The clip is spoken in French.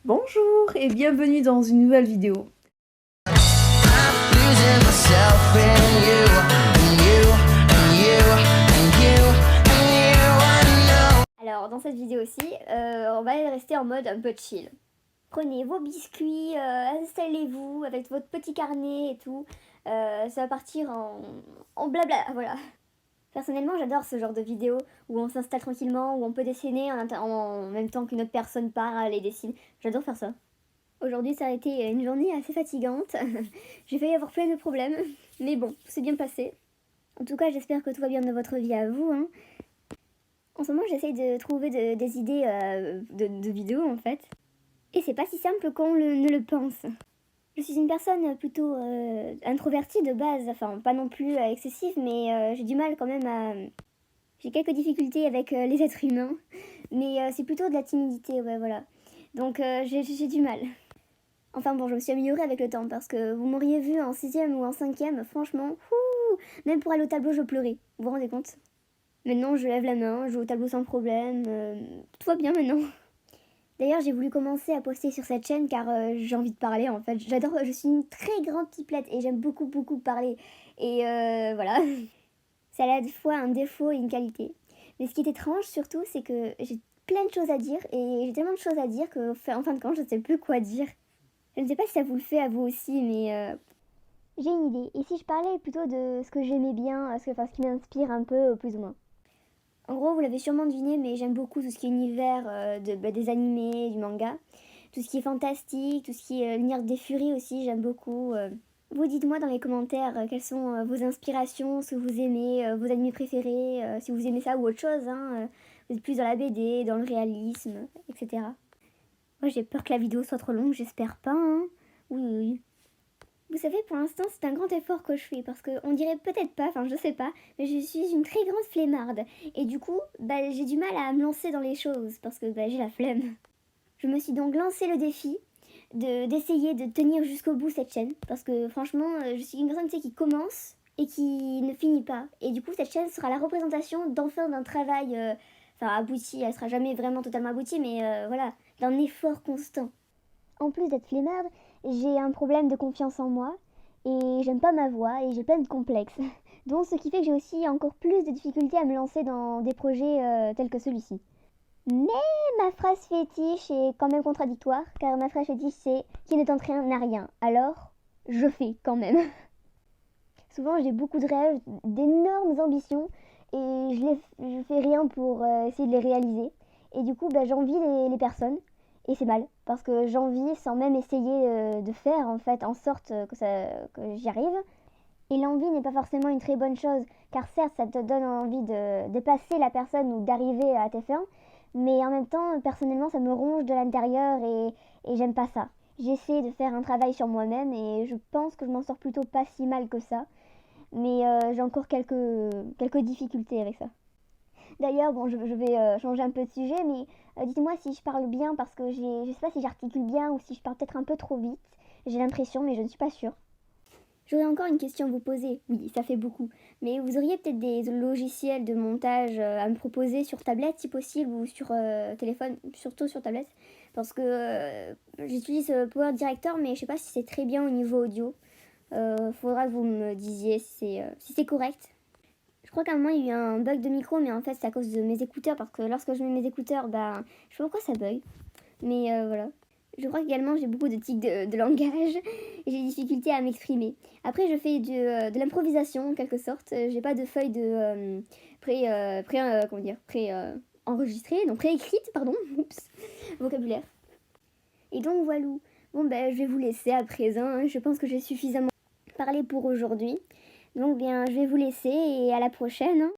Bonjour et bienvenue dans une nouvelle vidéo. Alors dans cette vidéo aussi, on va rester en mode un peu chill. Prenez vos biscuits, installez-vous avec votre petit carnet et tout. Ça va partir en blabla, voilà. Personnellement, j'adore ce genre de vidéo où on s'installe tranquillement, où on peut dessiner en même temps qu'une autre personne parle et dessine. J'adore faire ça. Aujourd'hui, ça a été une journée assez fatigante. J'ai failli avoir plein de problèmes, mais bon, tout s'est bien passé. En tout cas, j'espère que tout va bien dans votre vie à vous, hein. En ce moment, j'essaye de trouver des idées de vidéos, en fait. Et c'est pas si simple qu'on ne le pense. Je suis une personne plutôt introvertie de base, enfin pas non plus excessive, mais j'ai du mal quand même à... J'ai quelques difficultés avec les êtres humains, mais c'est plutôt de la timidité, ouais, voilà. Donc j'ai du mal. Enfin bon, je me suis améliorée avec le temps, parce que vous m'auriez vu en 6e ou en 5e, franchement, même pour aller au tableau, je pleurais. Vous vous rendez compte? Maintenant, je lève la main, je joue au tableau sans problème, tout va bien maintenant. D'ailleurs, j'ai voulu commencer à poster sur cette chaîne car j'ai envie de parler en fait. J'adore, je suis une très grande pipelette et j'aime beaucoup parler. Et voilà, c'est à la fois un défaut et une qualité. Mais ce qui est étrange surtout, c'est que j'ai plein de choses à dire et j'ai tellement de choses à dire que en fin de compte, je ne sais plus quoi dire. Je ne sais pas si ça vous le fait à vous aussi, mais j'ai une idée. Et si je parlais plutôt de ce que j'aimais bien, ce qui m'inspire un peu, plus ou moins. En gros, vous l'avez sûrement deviné, mais j'aime beaucoup tout ce qui est univers des animés, du manga. Tout ce qui est fantastique, tout ce qui est l'univers des Furies aussi, j'aime beaucoup. Vous dites-moi dans les commentaires quelles sont vos inspirations, ce que vous aimez, vos animés préférés, si vous aimez ça ou autre chose. Vous êtes plus dans la BD, dans le réalisme, etc. Moi j'ai peur que la vidéo soit trop longue, j'espère pas. Hein. Oui, oui, oui. Vous savez, pour l'instant, c'est un grand effort que je fais parce qu'on dirait peut-être pas, enfin je sais pas, mais je suis une très grande flemmarde. Et du coup, j'ai du mal à me lancer dans les choses parce que j'ai la flemme. Je me suis donc lancé le défi d'essayer de tenir jusqu'au bout cette chaîne parce que franchement, je suis une personne qui commence et qui ne finit pas. Et du coup, cette chaîne sera la représentation d'enfin d'un travail abouti. Elle sera jamais vraiment totalement aboutie, mais voilà, d'un effort constant. En plus d'être flemmarde, j'ai un problème de confiance en moi et j'aime pas ma voix et j'ai plein de complexes. Donc ce qui fait que j'ai aussi encore plus de difficultés à me lancer dans des projets tels que celui-ci. Mais ma phrase fétiche est quand même contradictoire, car ma phrase fétiche c'est qui ne tente rien n'a rien. Alors, je fais quand même. Souvent j'ai beaucoup de rêves, d'énormes ambitions et je fais rien pour essayer de les réaliser. Et du coup j'envie les personnes. Et c'est mal, parce que j'envie sans même essayer de faire en fait en sorte que j'y arrive. Et l'envie n'est pas forcément une très bonne chose, car certes ça te donne envie de dépasser la personne ou d'arriver à tes fins, mais en même temps personnellement ça me ronge de l'intérieur et j'aime pas ça. J'essaie de faire un travail sur moi-même et je pense que je m'en sors plutôt pas si mal que ça, mais j'ai encore quelques difficultés avec ça. D'ailleurs, bon, je vais changer un peu de sujet, mais dites-moi si je parle bien parce que je sais pas si j'articule bien ou si je parle peut-être un peu trop vite. J'ai l'impression, mais je ne suis pas sûre. J'aurais encore une question à vous poser. Oui, ça fait beaucoup. Mais vous auriez peut-être des logiciels de montage à me proposer sur tablette si possible ou sur téléphone, surtout sur tablette. Parce que j'utilise Power Director, mais je sais pas si c'est très bien au niveau audio. Faudra que vous me disiez si c'est correct. Je crois qu'à un moment il y a eu un bug de micro, mais en fait c'est à cause de mes écouteurs, parce que lorsque je mets mes écouteurs, je sais pas pourquoi ça bug. Mais voilà. Je crois qu'également j'ai beaucoup de tics de langage et j'ai des difficultés à m'exprimer. Après je fais de l'improvisation en quelque sorte. J'ai pas de feuille de enregistrée, donc préécrite, pardon. Oups, vocabulaire. Et donc voilà. Bon je vais vous laisser à présent. Hein. Je pense que j'ai suffisamment parlé pour aujourd'hui. Donc je vais vous laisser et à la prochaine. Hein.